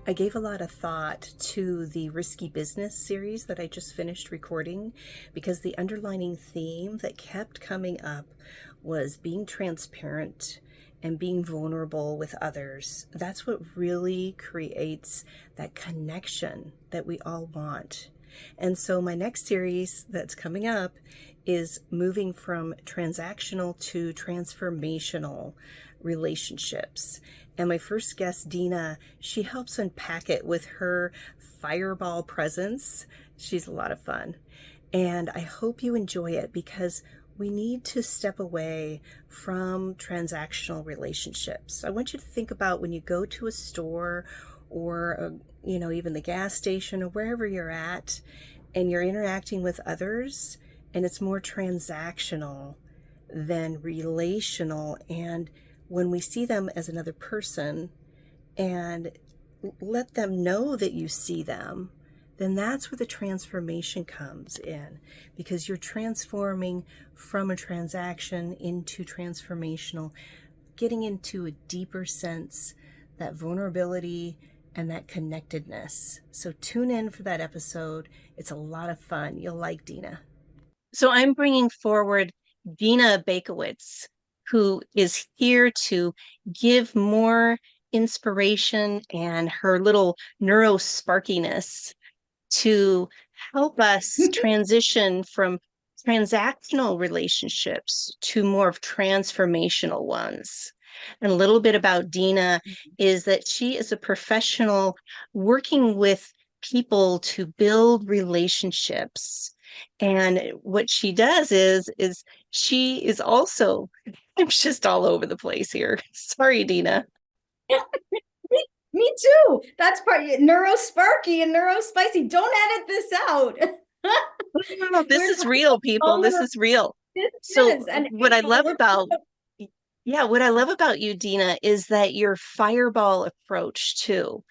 I gave a lot of thought to the Risky Business series that I just finished recording because the underlining theme that kept coming up was being transparent and being vulnerable with others. That's what really creates that connection that we all want. And so my next series that's coming up is moving from transactional to transformational relationships. And my first guest, Deena, she helps unpack it with her fireball presence. She's a lot of fun. And I hope you enjoy it because we need to step away from transactional relationships. I want you to think about when you go to a store or, even the gas station or wherever you're at and you're interacting with others and it's more transactional than relational. And when we see them as another person and let them know that you see them, then that's where the transformation comes in, because you're transforming from a transaction into transformational, getting into a deeper sense, that vulnerability and that connectedness. So tune in for that episode. It's a lot of fun. You'll like Deena. So I'm bringing forward Deena Baikowitz, who is here to give more inspiration and her little Neuro-Sparkyness to help us transition from transactional relationships to more of transformational ones. And a little bit about Deena is that she is a professional working with people to build relationships. And what she does is she is also, I'm just all over the place here. Sorry, Deena. Me too. That's part neuro-sparky and neuro-spicy. Don't edit this out. No, this is real, people. This is real. So what I love about you, Deena, is that your fireball approach too.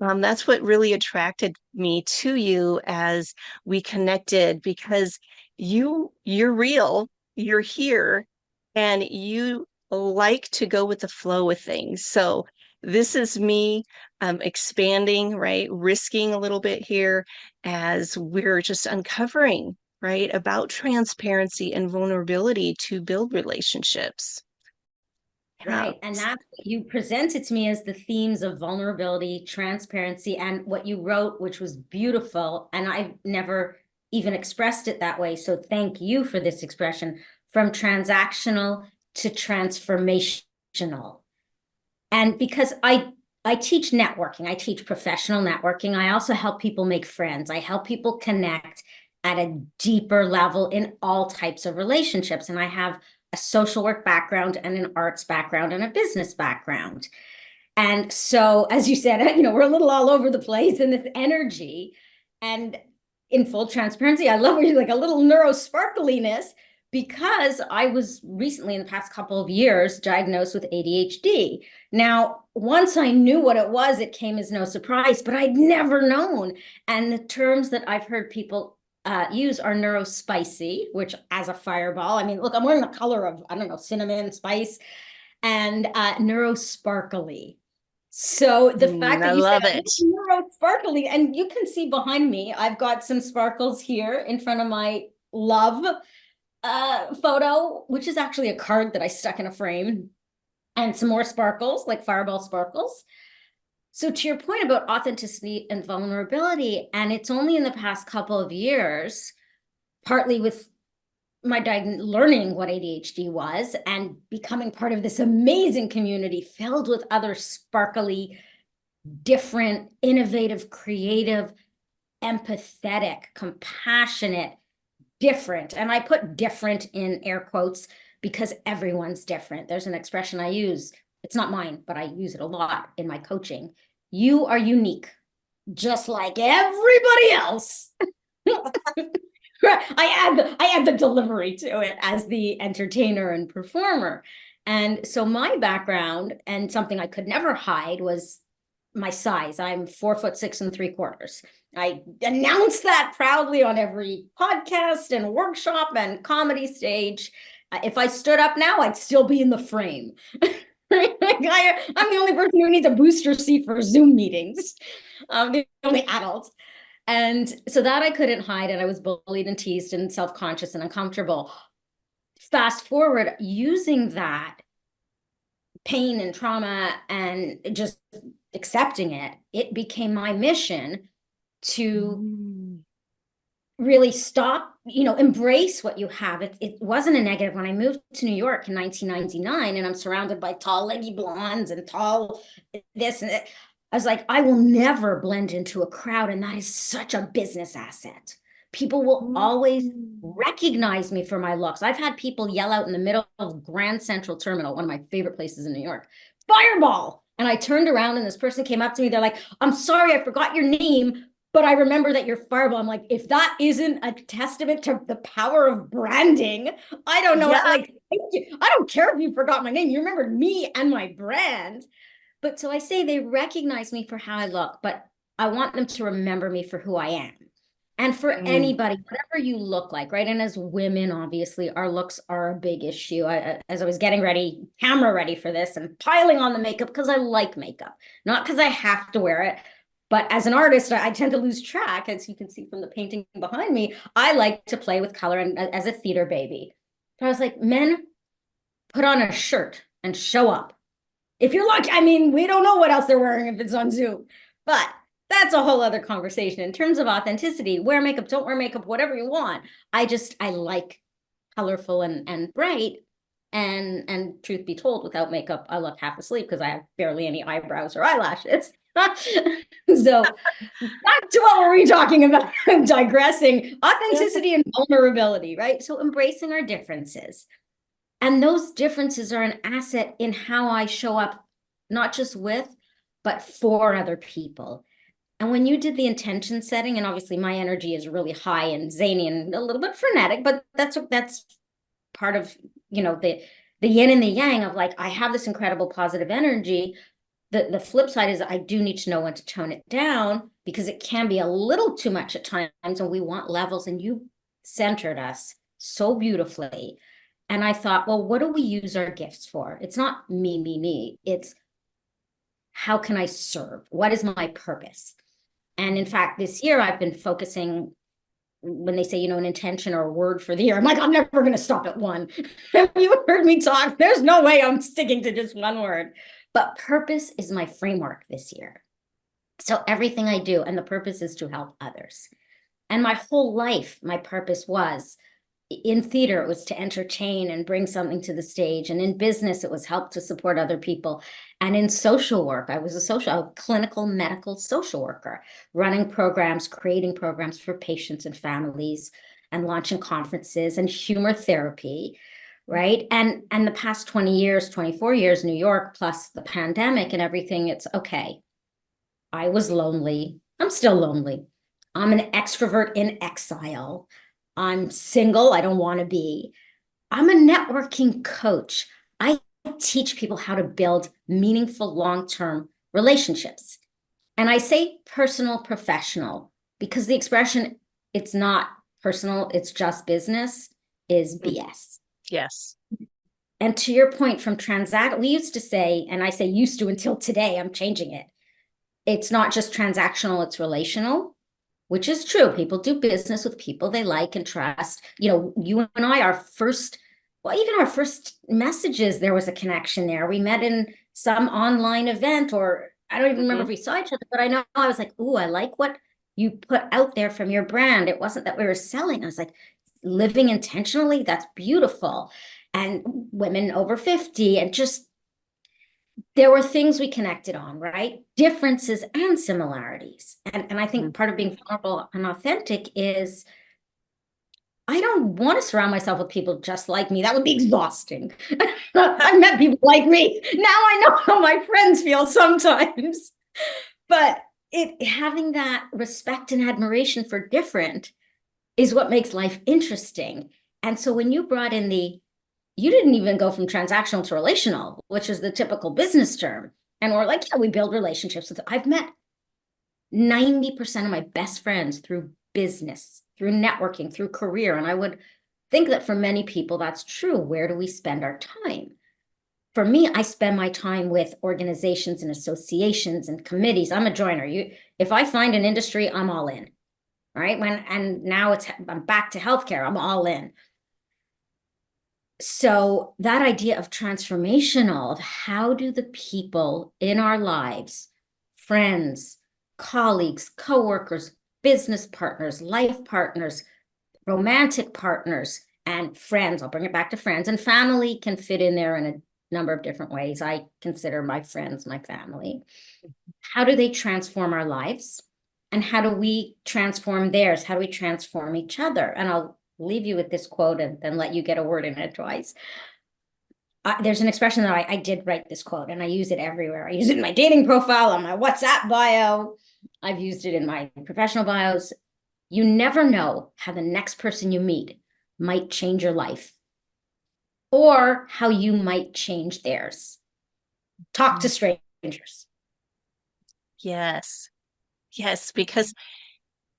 That's what really attracted me to you as we connected, because you're real, you're here, and you like to go with the flow with things. So this is me expanding, right? Risking a little bit here as we're just uncovering, right, about transparency and vulnerability to build relationships. Right. And that's what you presented to me as the themes of vulnerability, transparency, and what you wrote, which was beautiful. And I've never even expressed it that way. So thank you for this expression, from transactional to transformational. And because I teach networking, I teach professional networking. I also help people make friends. I help people connect at a deeper level in all types of relationships. And I have a social work background and an arts background and a business background. And so, as you said, we're a little all over the place in this energy. And in full transparency, I love where you're like a little neuro-sparkliness, because I was recently, in the past couple of years, diagnosed with ADHD. Now, once I knew what it was, it came as no surprise, but I'd never known. And the terms that I've heard people use are neurospicy, which as a fireball, I mean, look, I'm wearing the color of, I don't know, cinnamon spice, and neurosparkly. So the fact that you said neurosparkly, and you can see behind me, I've got some sparkles here in front of my love photo, which is actually a card that I stuck in a frame, and some more sparkles, like fireball sparkles. So to your point about authenticity and vulnerability, and it's only in the past couple of years, partly with my learning what ADHD was and becoming part of this amazing community filled with other sparkly, different, innovative, creative, empathetic, compassionate, different. And I put different in air quotes because everyone's different. There's an expression I use. It's not mine, but I use it a lot in my coaching. You are unique, just like everybody else. I add the delivery to it as the entertainer and performer. And so my background, and something I could never hide, was my size. I'm 4'6¾". I announce that proudly on every podcast and workshop and comedy stage. If I stood up now, I'd still be in the frame. I'm the only person who needs a booster seat for Zoom meetings. The only adult. And so that I couldn't hide, and I was bullied and teased and self-conscious and uncomfortable. Fast forward, using that pain and trauma and just accepting it, it became my mission to really stop, embrace what you have. It wasn't a negative. When I moved to New York in 1999 and I'm surrounded by tall, leggy blondes and tall this and that, I was like, I will never blend into a crowd. And that is such a business asset. People will always recognize me for my looks. I've had people yell out in the middle of Grand Central Terminal, one of my favorite places in New York, "Fireball!" And I turned around and this person came up to me. They're like, "I'm sorry, I forgot your name, but I remember that you're Fireball." I'm like, if that isn't a testament to the power of branding, I don't know. Like, I don't care if you forgot my name. You remembered me and my brand. But so I say they recognize me for how I look, but I want them to remember me for who I am. And for anybody, whatever you look like, right? And as women, obviously, our looks are a big issue. As I was getting ready, camera ready for this, and piling on the makeup because I like makeup, not because I have to wear it. But as an artist, I tend to lose track, as you can see from the painting behind me. I like to play with color, and as a theater baby. So I was like, men, put on a shirt and show up. If you're lucky, I mean, we don't know what else they're wearing if it's on Zoom, but that's a whole other conversation. In terms of authenticity, wear makeup, don't wear makeup, whatever you want. I like colorful and bright. And truth be told, without makeup, I look half asleep because I have barely any eyebrows or eyelashes. So back to what were we talking about? I'm digressing. Authenticity and vulnerability, right? So embracing our differences. And those differences are an asset in how I show up, not just with, but for other people. And when you did the intention setting, and obviously my energy is really high and zany and a little bit frenetic, but that's part of, the yin and the yang of like, I have this incredible positive energy. The flip side is I do need to know when to tone it down because it can be a little too much at times and we want levels, and you centered us so beautifully. And I thought, well, what do we use our gifts for? It's not me. It's how can I serve? What is my purpose? And in fact, this year I've been focusing, when they say, an intention or a word for the year, I'm like, I'm never going to stop at one. You heard me talk. There's no way I'm sticking to just one word. But purpose is my framework this year. So everything I do, and the purpose is to help others. And my whole life, my purpose was, in theater, it was to entertain and bring something to the stage. And in business, it was help to support other people. And in social work, I was a clinical medical social worker, running programs, creating programs for patients and families, and launching conferences and humor therapy, right? And the past 20 years, 24 years, New York, plus the pandemic and everything, it's okay. I was lonely. I'm still lonely. I'm an extrovert in exile. I'm single. I don't want to be. I'm a networking coach. I teach people how to build meaningful long-term relationships. And I say personal, professional, because the expression, it's not personal, it's just business, is BS. Yes. And to your point from we used to say, and I say used to until today, I'm changing it. It's not just transactional, it's relational, which is true. People do business with people they like and trust. You and I, even our first messages, there was a connection there. We met in some online event, or I don't even remember if we saw each other, but I know I was like, ooh, I like what you put out there from your brand. It wasn't that we were selling. I was like, living intentionally, that's beautiful. And women over 50, and just, there were things we connected on, right? Differences and similarities. And I think part of being vulnerable and authentic is, I don't want to surround myself with people just like me. That would be exhausting. I've met people like me. Now I know how my friends feel sometimes. But having that respect and admiration for different is what makes life interesting. And so when you brought in you didn't even go from transactional to relational, which is the typical business term. And we're like, yeah, we build relationships I've met 90% of my best friends through business, through networking, through career. And I would think that for many people, that's true. Where do we spend our time? for me, I spend my time with organizations and associations and committees. I'm a joiner. If I find an industry, I'm all in. Right. And now I'm back to healthcare. I'm all in. So that idea of transformational, of how do the people in our lives, friends, colleagues, coworkers, business partners, life partners, romantic partners, and friends, I'll bring it back to friends, and family can fit in there in a number of different ways. I consider my friends my family. How do they transform our lives? And how do we transform theirs? How do we transform each other? And I'll leave you with this quote and then let you get a word in edgewise. There's an expression that I did write this quote, and I use it everywhere. I use it in my dating profile, on my WhatsApp bio. I've used it in my professional bios. You never know how the next person you meet might change your life or how you might change theirs. Talk to strangers. Yes. Yes, because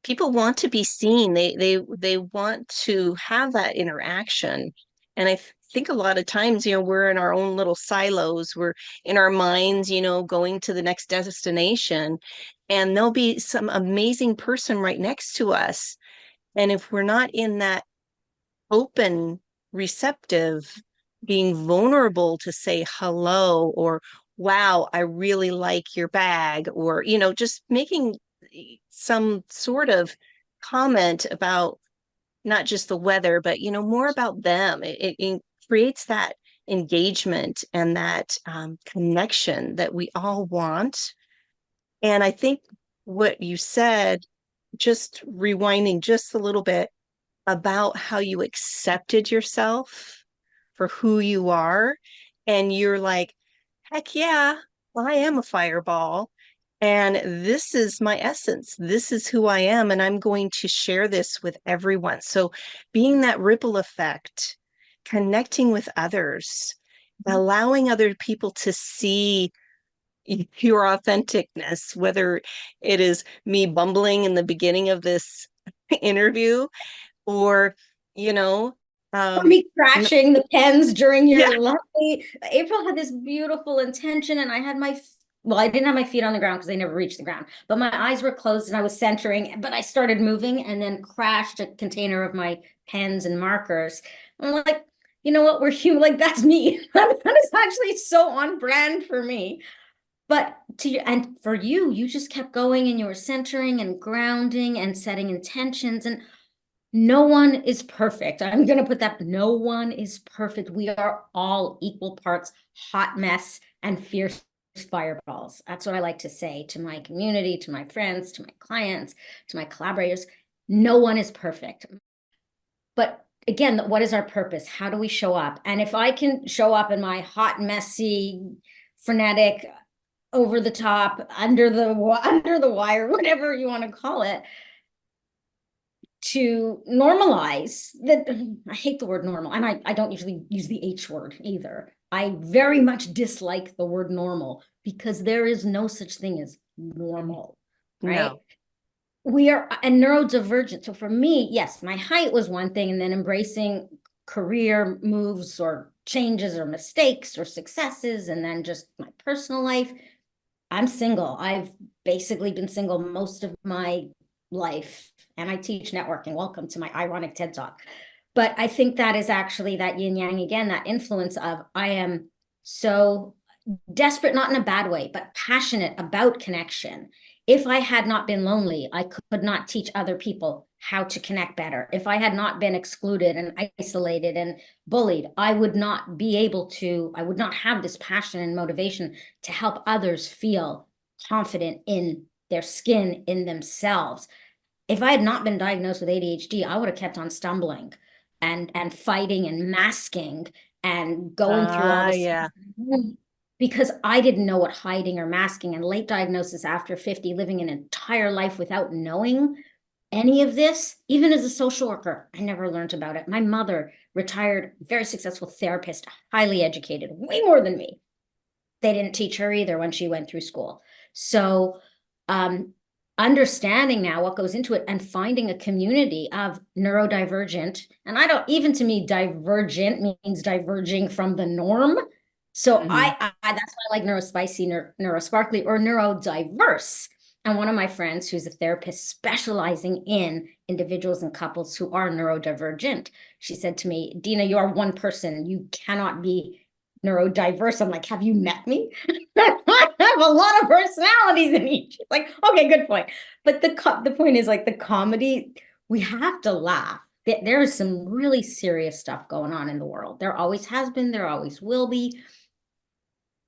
people want to be seen. They want to have that interaction. And I think a lot of times, we're in our own little silos. We're in our minds, going to the next destination, and there'll be some amazing person right next to us. And if we're not in that open, receptive, being vulnerable to say hello, or wow, I really like your bag, or, just making some sort of comment about not just the weather, but, more about them. It creates that engagement and that connection that we all want. And I think what you said, just rewinding just a little bit, about how you accepted yourself for who you are. And you're like, heck yeah, I am a fireball. And this is my essence. This is who I am. And I'm going to share this with everyone. So being that ripple effect, connecting with others, allowing other people to see your authenticness, whether it is me bumbling in the beginning of this interview, or Me crashing the pens during your yeah. lovely. April had this beautiful intention, and I had I didn't have my feet on the ground because they never reached the ground, but my eyes were closed and I was centering, but I started moving and then crashed a container of my pens and markers. I'm like, you know what? We're human. Like, that's me. That is actually so on brand for me. But and for you, you just kept going and you were centering and grounding and setting intentions. And no one is perfect. I'm going to put that. No one is perfect. We are all equal parts hot mess and fierce fireballs. That's what I like to say to my community, to my friends, to my clients, to my collaborators. No one is perfect. But again, what is our purpose? How do we show up? And if I can show up in my hot, messy, frenetic, over the top, under the wire, whatever you want to call it, to normalize that. I hate the word normal, and I don't usually use the H word either. I very much dislike the word normal because there is no such thing as normal, right? No. We are a neurodivergent. So for me, yes, my height was one thing, and then embracing career moves or changes or mistakes or successes, and then just my personal life. I'm single. I've basically been single most of my life, and I teach networking. Welcome to my ironic TED Talk. But I think that is actually that yin yang again, that influence of I am so desperate, not in a bad way, but passionate about connection. If I had not been lonely, I could not teach other people how to connect better. If I had not been excluded and isolated and bullied, I would not be able to, I would not have this passion and motivation to help others feel confident in their skin, in themselves. If I had not been diagnosed with ADHD, I would have kept on stumbling and fighting and masking and going through all this. Yeah. Because I didn't know what hiding or masking, and late diagnosis after 50, living an entire life without knowing any of this, even as a social worker, I never learned about it. My mother, retired, very successful therapist, highly educated, way more than me. They didn't teach her either when she went through school. So understanding now what goes into it and finding a community of neurodivergent, and I don't, even to me, divergent means diverging from the norm. So Mm-hmm. that's why I like neurospicy, neurosparkly, or neurodiverse. And one of my friends who's a therapist specializing in individuals and couples who are neurodivergent, she said to me, Deena, you are one person. You cannot be neurodiverse. I'm like, have you met me? I have a lot of personalities in each. Like, okay, good point. But the point is, like, the comedy, we have to laugh. There is some really serious stuff going on in the world. There always has been, there always will be.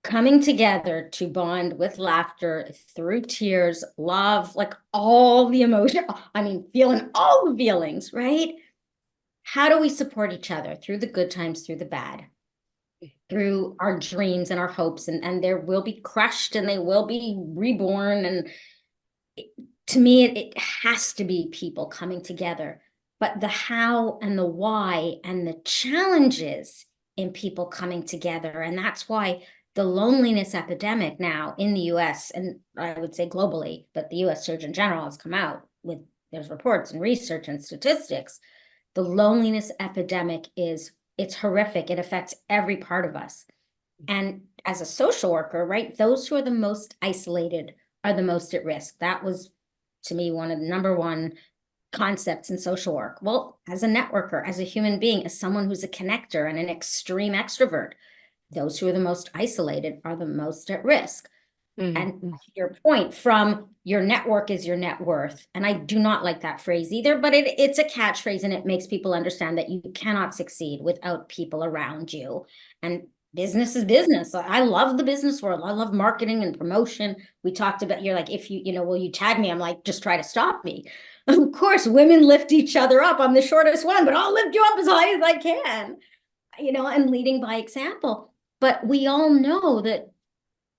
Coming together to bond with laughter through tears, love, like all the emotion. I mean, feeling all the feelings, right? How do we support each other through the good times, through the bad, through our dreams and our hopes? And there will be crushed and they will be reborn. And to me, it has to be people coming together. But the how and the why and the challenges in people coming together. And that's why the loneliness epidemic now in the US, and I would say globally, but the US Surgeon General has come out with, there's reports and research and statistics. The loneliness epidemic it's horrific. It affects every part of us. And as a social worker, right, those who are the most isolated are the most at risk. That was, to me, one of the number one concepts in social work. Well, as a networker, as a human being, as someone who's a connector and an extreme extrovert, those who are the most isolated are the most at risk. And to your point, from your network is your net worth. And I do not like that phrase either, but it's a catchphrase and it makes people understand that you cannot succeed without people around you. And business is business. I love the business world. I love marketing and promotion. We talked about, you're like, if will you tag me? I'm like, just try to stop me. Of course, women lift each other up. I'm the shortest one, but I'll lift you up as high as I can, and leading by example. But we all know that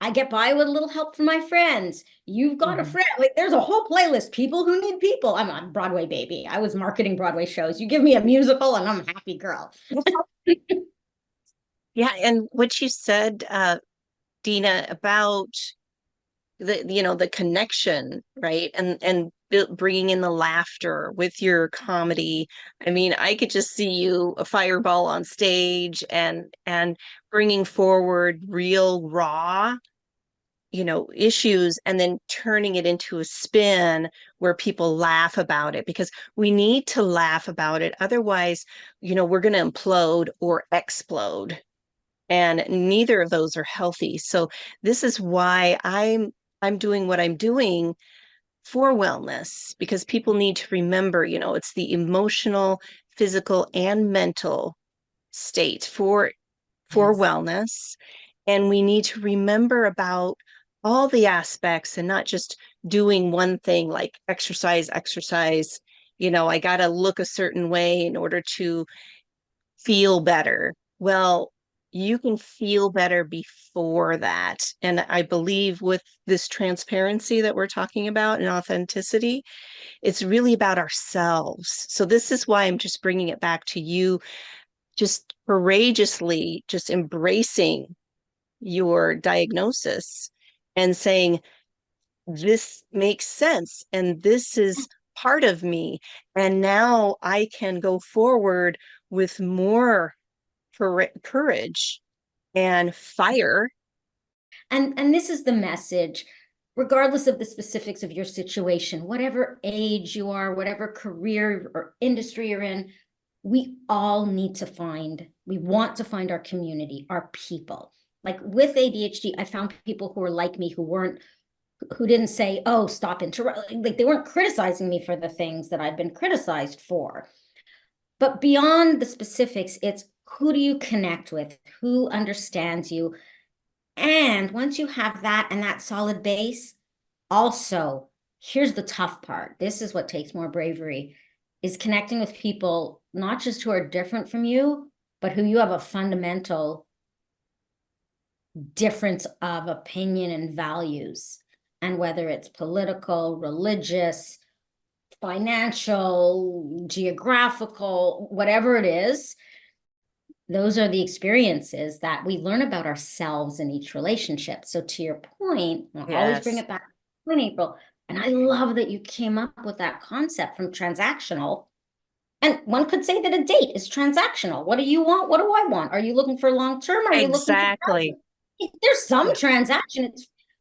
I get by with a little help from my friends. You've got a friend. Like, there's a whole playlist, people who need people. I'm a Broadway baby. I was marketing Broadway shows. You give me a musical and I'm a happy girl. Yeah, and what you said, Deena, about the connection, right? And bringing in the laughter with your comedy. I mean, I could just see you a fireball on stage and bringing forward real raw, issues, and then turning it into a spin where people laugh about it, because we need to laugh about it. Otherwise, we're going to implode or explode. And neither of those are healthy. So this is why I'm doing what I'm doing for wellness, because people need to remember, it's the emotional, physical, and mental state for Yes. wellness. And we need to remember about all the aspects and not just doing one thing like exercise. I got to look a certain way in order to feel better. Well, you can feel better before that. And I believe with this transparency that we're talking about and authenticity, it's really about ourselves. So this is why I'm just bringing it back to you, just courageously just embracing your diagnosis and saying, this makes sense and this is part of me. And now I can go forward with more courage and fire. And this is the message, regardless of the specifics of your situation, whatever age you are, whatever career or industry you're in, we all need to we want to find our community, our people. Like with ADHD, I found people who were like me, who didn't say, oh, stop interrupting. Like, they weren't criticizing me for the things that I'd been criticized for. But beyond the specifics, it's who do you connect with? Who understands you? And once you have that and that solid base, also, here's the tough part. This is what takes more bravery, is connecting with people, not just who are different from you, but who you have a fundamental difference of opinion and values. And whether it's political, religious, financial, geographical, whatever it is, those are the experiences that we learn about ourselves in each relationship. So to your point, I'll always bring it back to April. And I love that you came up with that concept from transactional, And one could say that a date is transactional. What do you want? What do I want? Are you looking for long term? Are you looking for Exactly. There's some Yeah. transaction,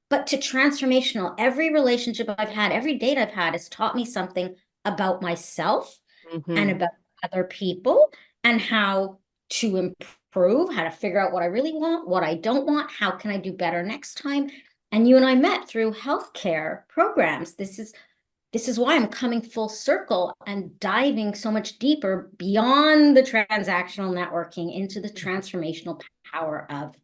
but to transformational, every relationship I've had, every date I've had has taught me something about myself and Mm-hmm. about other people and how to improve, how to figure out what I really want, what I don't want, how can I do better next time. And you and I met through healthcare programs. This is why I'm coming full circle and diving so much deeper beyond the transactional networking into the transformational power of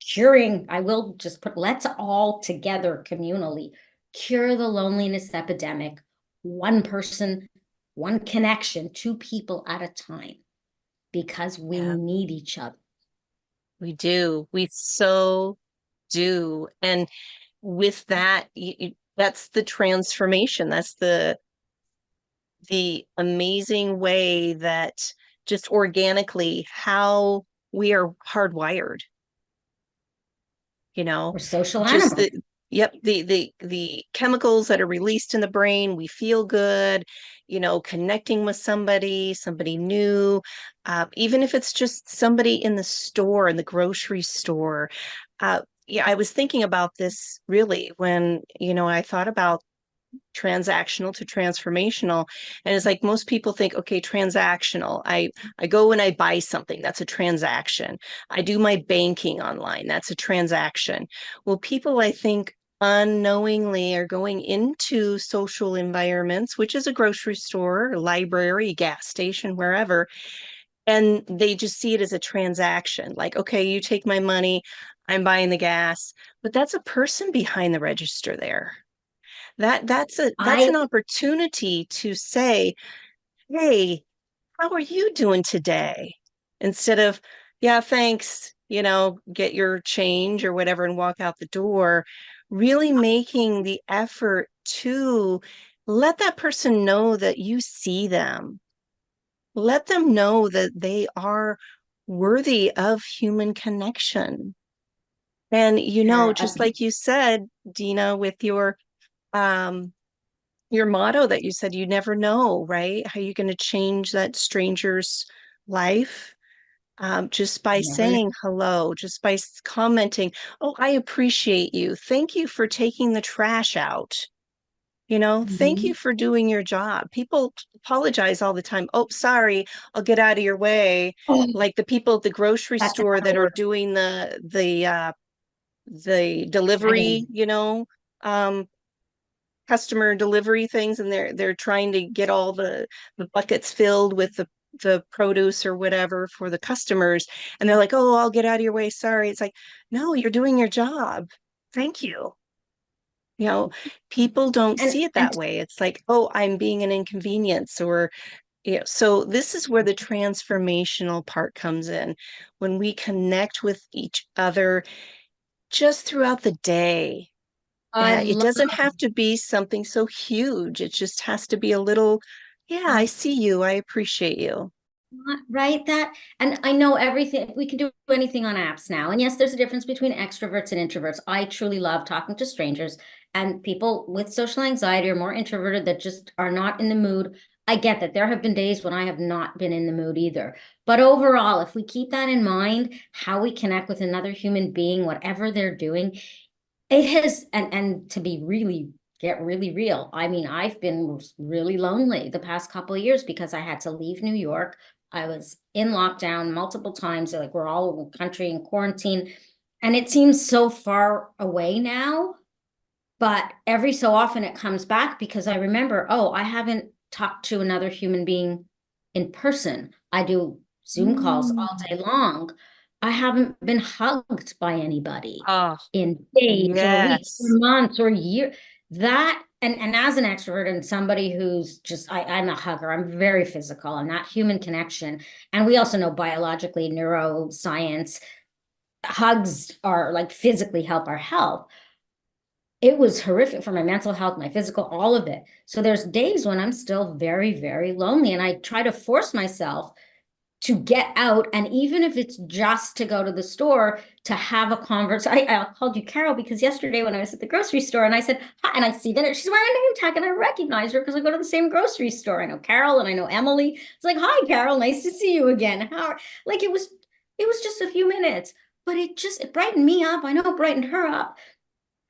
curing. I will just put, let's all together communally cure the loneliness epidemic, one person, one connection, two people at a time, because we Yeah, need each other. we do. We so do. And with that, that's the transformation. That's the amazing way that just organically how we are hardwired, you know, We're social just animals. yep, the chemicals that are released in the brain, we feel good, connecting with somebody new, even if it's just somebody in the store, in the grocery store. Yeah, I was thinking about this really when, I thought about transactional to transformational, and it's like most people think, okay, transactional, I go and I buy something, that's a transaction. I do my banking online, that's a transaction. Well, people, I think, unknowingly are going into social environments, which is a grocery store, a library, a gas station, wherever, and they just see it as a transaction, like, okay, you take my money, I'm buying the gas, but that's a person behind the register there. That's I an opportunity to say, "Hey, how are you doing today?" Instead of, "Yeah, thanks," get your change or whatever and walk out the door, really making the effort to let that person know that you see them. Let them know that they are worthy of human connection. And, share just like you said, Deena, with um your motto that you said, you never know, right? How you're going to change that stranger's life, just by never know. saying hello, just by commenting, "Oh, I appreciate you. Thank you for taking the trash out. Thank you Mhm. for doing your job." People apologize all the time. "Oh, sorry, I'll get out of your way." Oh, Like the people at the grocery that's store another that are word. doing the delivery, Dragging. um, customer delivery things, and they're trying to get all the buckets filled with the produce or whatever for the customers, and they're like, "Oh, I'll get out of your way, sorry." It's like, no, you're doing your job. Thank you. you know People don't And see it that and way. It's like, "Oh, I'm being an inconvenience," or so this is where the transformational part comes in, when we connect with each other just throughout the day. I It love doesn't have to be something so huge. It just has to be a little, "Yeah, I see you. I appreciate you." right that. And I know everything, we can do anything on apps now. And yes, there's a difference between extroverts and introverts. I truly love talking to strangers, and people with social anxiety or more introverted that just are not in the mood. I get that there have been days when I have not been in the mood either. But overall, if we keep that in mind, how we connect with another human being, whatever they're doing, it has, and to be really get really real. I mean, I've been really lonely the past couple of years because I had to leave New York. I was in lockdown multiple times. Like, we're all over the country in quarantine, and it seems so far away now. But every so often it comes back because I remember, oh, I haven't talked to another human being in person. I do Zoom calls Mm. all day long. I haven't been hugged by anybody Oh, in days or weeks or yes. months or years. That, and as an extrovert and somebody who's just, I'm a hugger, I'm very physical, and that human connection. And we also know biologically, neuroscience, hugs are like physically help our health. It was horrific for my mental health, my physical, all of it. So there's days when I'm still very, very lonely, and I try to force myself to get out. And even if it's just to go to the store, to have a conversation. I called you Carol because yesterday when I was at the grocery store and I said, hi, and I see that she's wearing a name tag and I recognize her because I go to the same grocery store. I know Carol and I know Emily. It's like, hi, Carol, nice to see you again. Like it was just a few minutes, but it brightened me up. I know it brightened her up.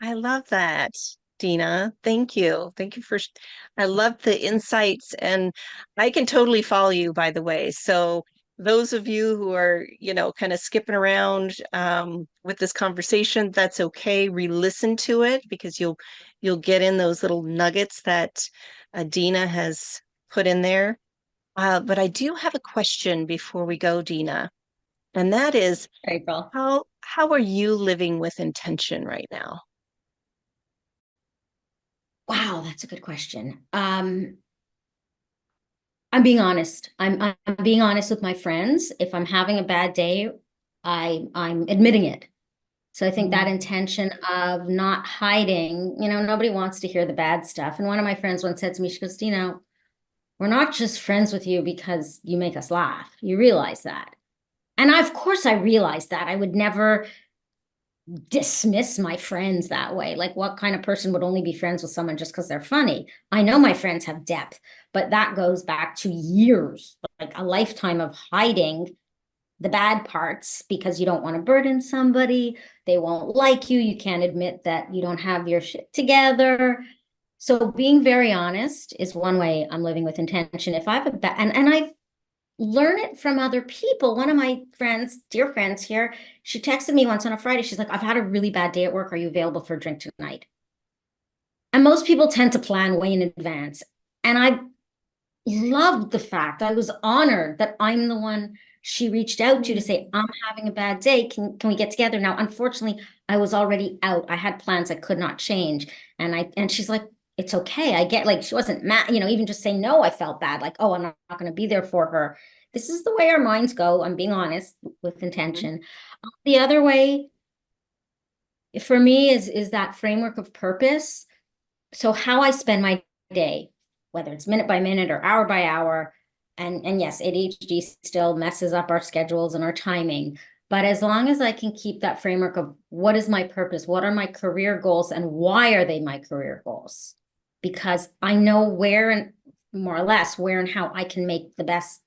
I love that, Deena. Thank you. Thank you I love the insights, and I can totally follow you, by the way. So those of you who are, kind of skipping around with this conversation, that's okay. Re-listen to it because you'll get in those little nuggets that Deena has put in there. But I do have a question before we go, Deena, and that is, April, how are you living with intention right now? wow, that's a good question. I'm being honest. I'm being honest with my friends. If I'm having a bad day, I'm admitting it. So I think that intention of not hiding, nobody wants to hear the bad stuff. And one of my friends once said to me, she goes, Deena, we're not just friends with you because you make us laugh. You realize that. And of course I realized that. I would never dismiss my friends that way. Like, what kind of person would only be friends with someone just because they're funny? I know my friends have depth, but that goes back to years, like a lifetime of hiding the bad parts because you don't want to burden somebody. They won't like you. You can't admit that you don't have your shit together. So being very honest is one way I'm living with intention. If I have a bad, and I've learn it from other people. One of my friends, dear friends here, she texted me once on a Friday. She's like, I've had a really bad day at work. Are you available for a drink tonight? And most people tend to plan way in advance. And I loved the fact, I was honored that I'm the one she reached out to say, I'm having a bad day. Can we get together? Now, unfortunately, I was already out. I had plans I could not change. And she's like, it's okay. I get, like, she wasn't mad, even just saying no, I felt bad. Like, oh, I'm not going to be there for her. This is the way our minds go. I'm being honest with intention. The other way for me is that framework of purpose. So how I spend my day, whether it's minute by minute or hour by hour, and yes, ADHD still messes up our schedules and our timing. But as long as I can keep that framework of what is my purpose, what are my career goals, and why are they my career goals? Because I know where and more or less where and how I can make the best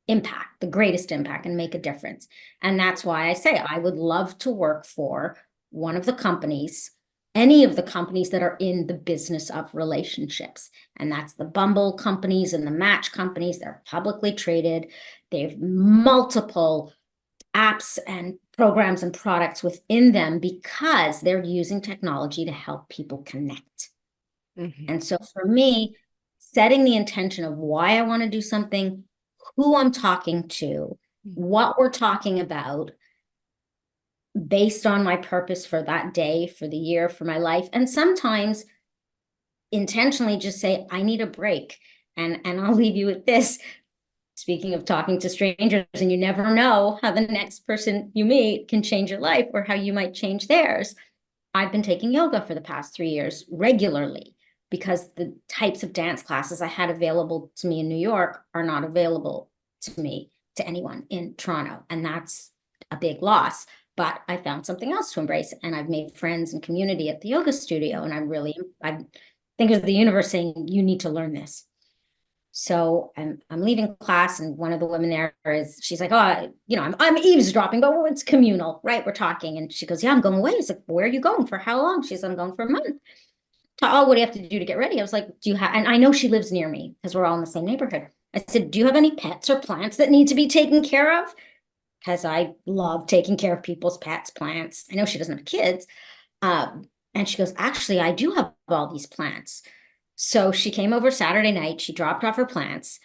impact, the greatest impact, and make a difference. And that's why I say I would love to work for one of the companies, any of the companies that are in the business of relationships. And that's the Bumble companies and the Match companies. They're publicly traded. They have multiple apps and programs and products within them because they're using technology to help people connect. And so for me, setting the intention of why I want to do something, who I'm talking to, what we're talking about, based on my purpose for that day, for the year, for my life. And sometimes intentionally just say, I need a break. And I'll leave you with this. Speaking of talking to strangers, and you never know how the next person you meet can change your life or how you might change theirs. I've been taking yoga for the past 3 years regularly because the types of dance classes I had available to me in New York are not available to me, to anyone in Toronto. And that's a big loss. But I found something else to embrace, and I've made friends and community at the yoga studio. And I think of the universe saying, you need to learn this. So I'm leaving class, and one of the women there she's like, oh, I'm eavesdropping, but it's communal, right? We're talking. And she goes, yeah, I'm going away. It's like, where are you going? For how long? She's, I'm going for a month. Oh, what do you have to do to get ready? I was like, do you have, and I know she lives near me because we're all in the same neighborhood. I said, do you have any pets or plants that need to be taken care of? Because I love taking care of people's pets, plants. I know she doesn't have kids. And she goes, actually, I do have all these plants. So she came over Saturday night. She dropped off her plants.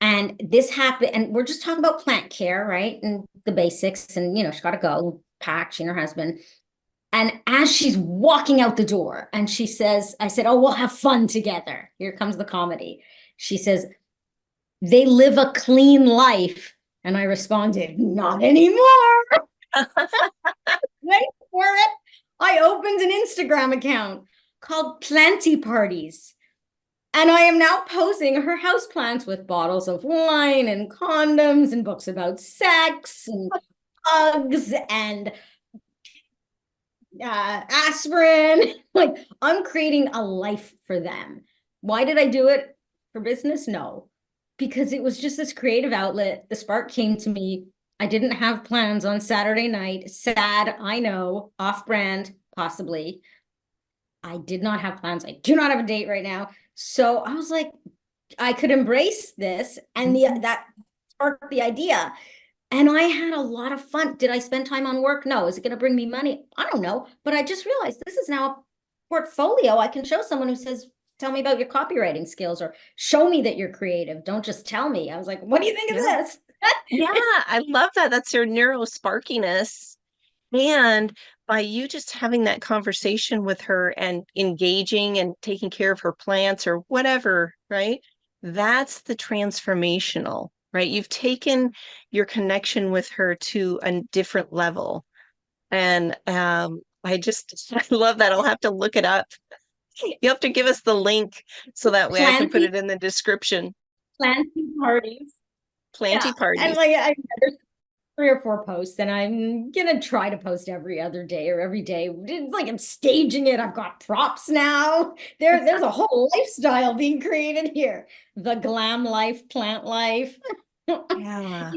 And this happened. And we're just talking about plant care, right? And the basics. And, she's got to go pack, she and her husband. And as she's walking out the door, and she says, I said, oh, we'll have fun together. Here comes the comedy. She says, they live a clean life. And I responded, not anymore. Wait for it. I opened an Instagram account called Planty Parties. And I am now posing her houseplants with bottles of wine and condoms and books about sex and hugs and aspirin. Like, I'm creating a life for them. Why did I do it for business? No, because it was just this creative outlet. The spark came to me. I didn't have plans on Saturday night. Sad, I know, off brand, possibly. I did not have plans. I do not have a date right now. So I was like, I could embrace this, and that sparked the idea. And I had a lot of fun. Did I spend time on work? No. Is it going to bring me money? I don't know. But I just realized this is now a portfolio I can show someone who says, tell me about your copywriting skills, or show me that you're creative. Don't just tell me. I was like, what do you think of this? Yeah, I love that. That's your Neuro-Sparkyness. And by you just having that conversation with her and engaging and taking care of her plants or whatever, right? That's the transformational, right? You've taken your connection with her to a different level. And I just I love that. I'll have to look it up. You have to give us the link so that way I can put it in the description. Planting parties. Planty parties. And like there's 3 or 4 posts, and I'm gonna try to post every other day or every day. It's like I'm staging it. I've got props now. There's a whole lifestyle being created here. The glam life, plant life. Yeah.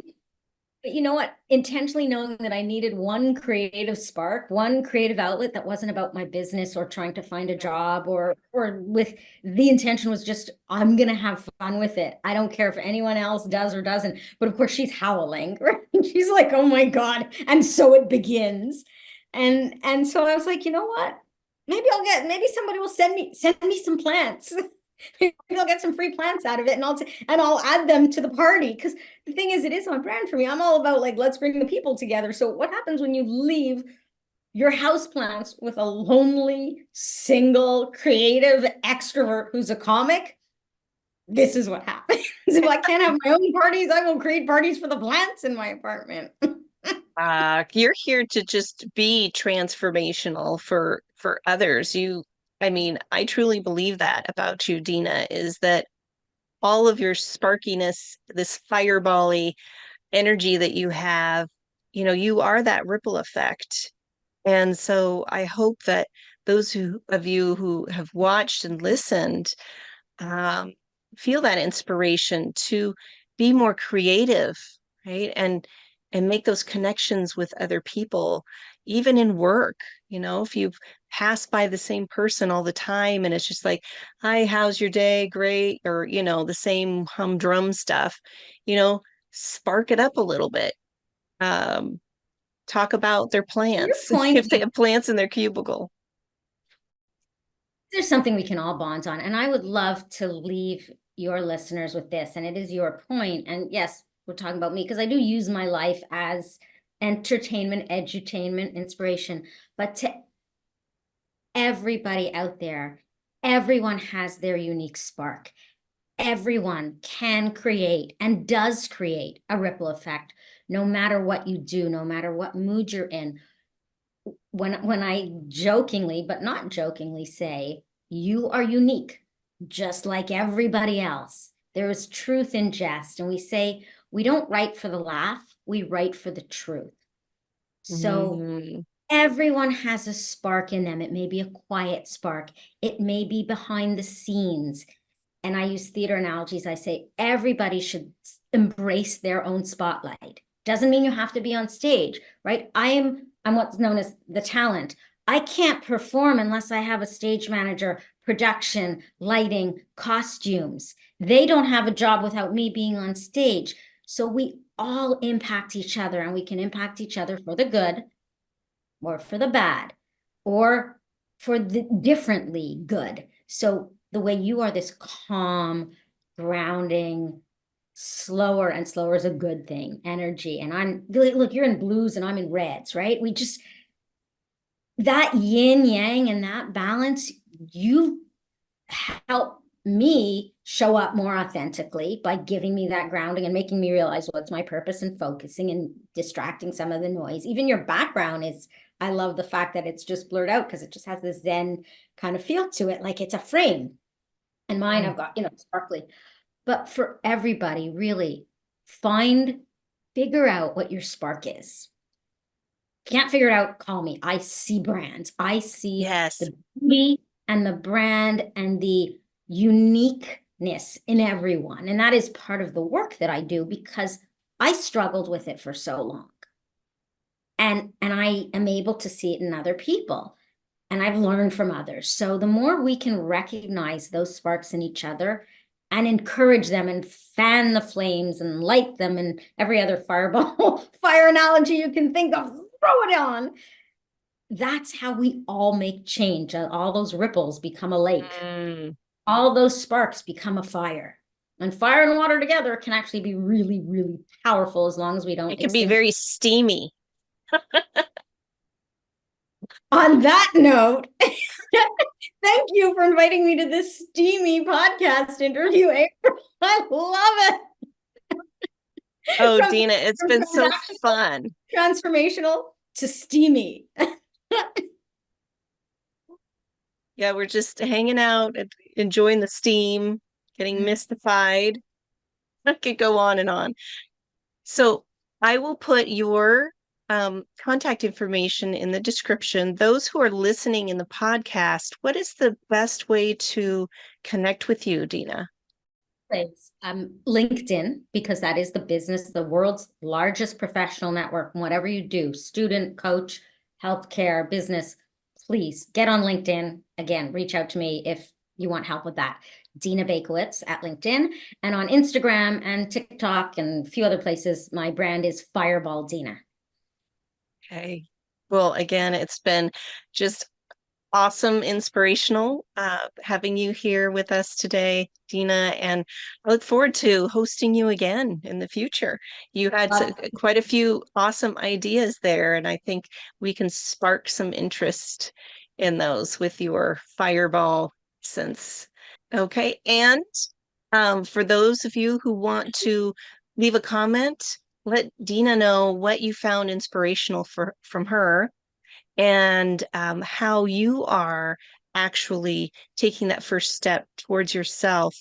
But you know what? Intentionally knowing that I needed one creative spark, one creative outlet that wasn't about my business or trying to find a job, or with the intention was just, I'm gonna have fun with it. I don't care if anyone else does or doesn't. But of course she's howling, right? She's like, oh my God. And so it begins. And so I was like, you know what? Maybe somebody will send me some plants. Maybe I'll get some free plants out of it, and I'll add them to the party. Because the thing is, it is on brand for me. I'm all about, like, let's bring the people together. So what happens when you leave your house plants with a lonely, single, creative extrovert who's a comic? This is what happens. If I can't have my own parties, I will create parties for the plants in my apartment. You're here to just be transformational for others. I mean, I truly believe that about you, Deena, is that all of your sparkiness, this firebally energy that you have, you are that ripple effect. And so I hope that those of you who have watched and listened feel that inspiration to be more creative, right? And make those connections with other people, even in work. If you pass by the same person all the time and it's just like, hi, how's your day? Great. Or, the same humdrum stuff, spark it up a little bit. Talk about their plants if they have plants in their cubicle. There's something we can all bond on. And I would love to leave your listeners with this. And it is your point. And yes, we're talking about me because I do use my life as entertainment, edutainment, inspiration. But to everybody out there, everyone has their unique spark. Everyone can create and does create a ripple effect, no matter what you do, no matter what mood you're in. When I jokingly, but not jokingly, say, you are unique, just like everybody else. There is truth in jest. And we say, we don't write for the laugh, we write for the truth. So everyone has a spark in them. It may be a quiet spark. It may be behind the scenes. And I use theater analogies. I say, everybody should embrace their own spotlight. Doesn't mean you have to be on stage, right? I'm what's known as the talent. I can't perform unless I have a stage manager, production, lighting, costumes. They don't have a job without me being on stage. So we all impact each other, and we can impact each other for the good or for the bad or for the differently good. So the way you are, this calm, grounding, slower, and slower is a good thing, energy. And I'm, look, you're in blues and I'm in reds, right? We just, that yin yang and that balance, you help me show up more authentically by giving me that grounding and making me realize what's my purpose and focusing and distracting some of the noise. Even your background is, I love the fact that it's just blurred out because it just has this Zen kind of feel to it, like it's a frame. And mine, I've got, sparkly. But for everybody, really, figure out what your spark is. Can't figure it out, call me. I see brands. I see the beauty and the brand and the uniqueness in everyone. And that is part of the work that I do, because I struggled with it for so long. And I am able to see it in other people. And I've learned from others. So the more we can recognize those sparks in each other and encourage them and fan the flames and light them, and every other fireball, fire analogy you can think of, throw it on. That's how we all make change. All those ripples become a lake. All those sparks become a fire. And fire and water together can actually be really, really powerful, as long as we don't. It can be very steamy. On that note, thank you for inviting me to this steamy podcast interview, April. I love it. Oh, Deena, it's been so fun. Transformational to steamy. Yeah, we're just hanging out and enjoying the steam, getting mystified. I could go on and on. So I will put your contact information in the description. Those who are listening in the podcast, what is the best way to connect with you, Deena? LinkedIn, because that is the world's largest professional network. And whatever you do, student, coach, healthcare, business, please get on LinkedIn. Again, reach out to me if you want help with that. Deena Baikowitz at LinkedIn, and on Instagram and TikTok and a few other places, my brand is Fireball Deena. Okay. Well, again, it's been just awesome, inspirational having you here with us today, Deena, and I look forward to hosting you again in the future. You had quite a few awesome ideas there, and I think we can spark some interest in those with your fireball sense. Okay, and for those of you who want to leave a comment, let Deena know what you found inspirational from her, and how you are actually taking that first step towards yourself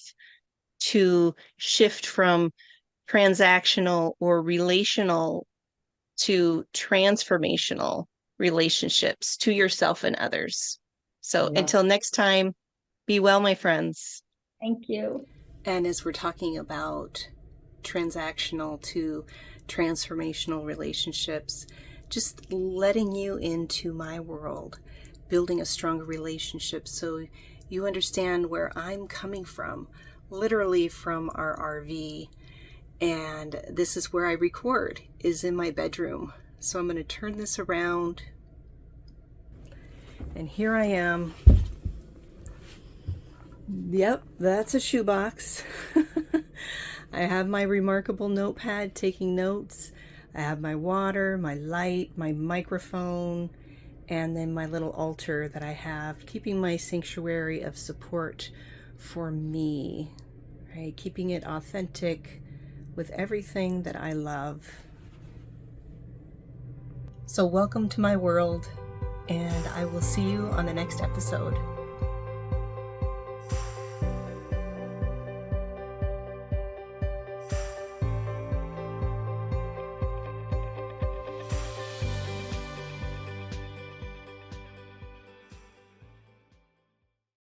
to shift from transactional or relational to transformational relationships to yourself and others. So until next time, be well, my friends. Thank you. And as we're talking about transactional to transformational relationships, just letting you into my world, building a stronger relationship so you understand where I'm coming from, literally from our RV. And this is where I record, is in my bedroom. So I'm going to turn this around. And here I am. Yep, that's a shoebox. I have my remarkable notepad taking notes. I have my water, my light, my microphone, and then my little altar that I have, keeping my sanctuary of support for me, right? Keeping it authentic with everything that I love. So welcome to my world, and I will see you on the next episode.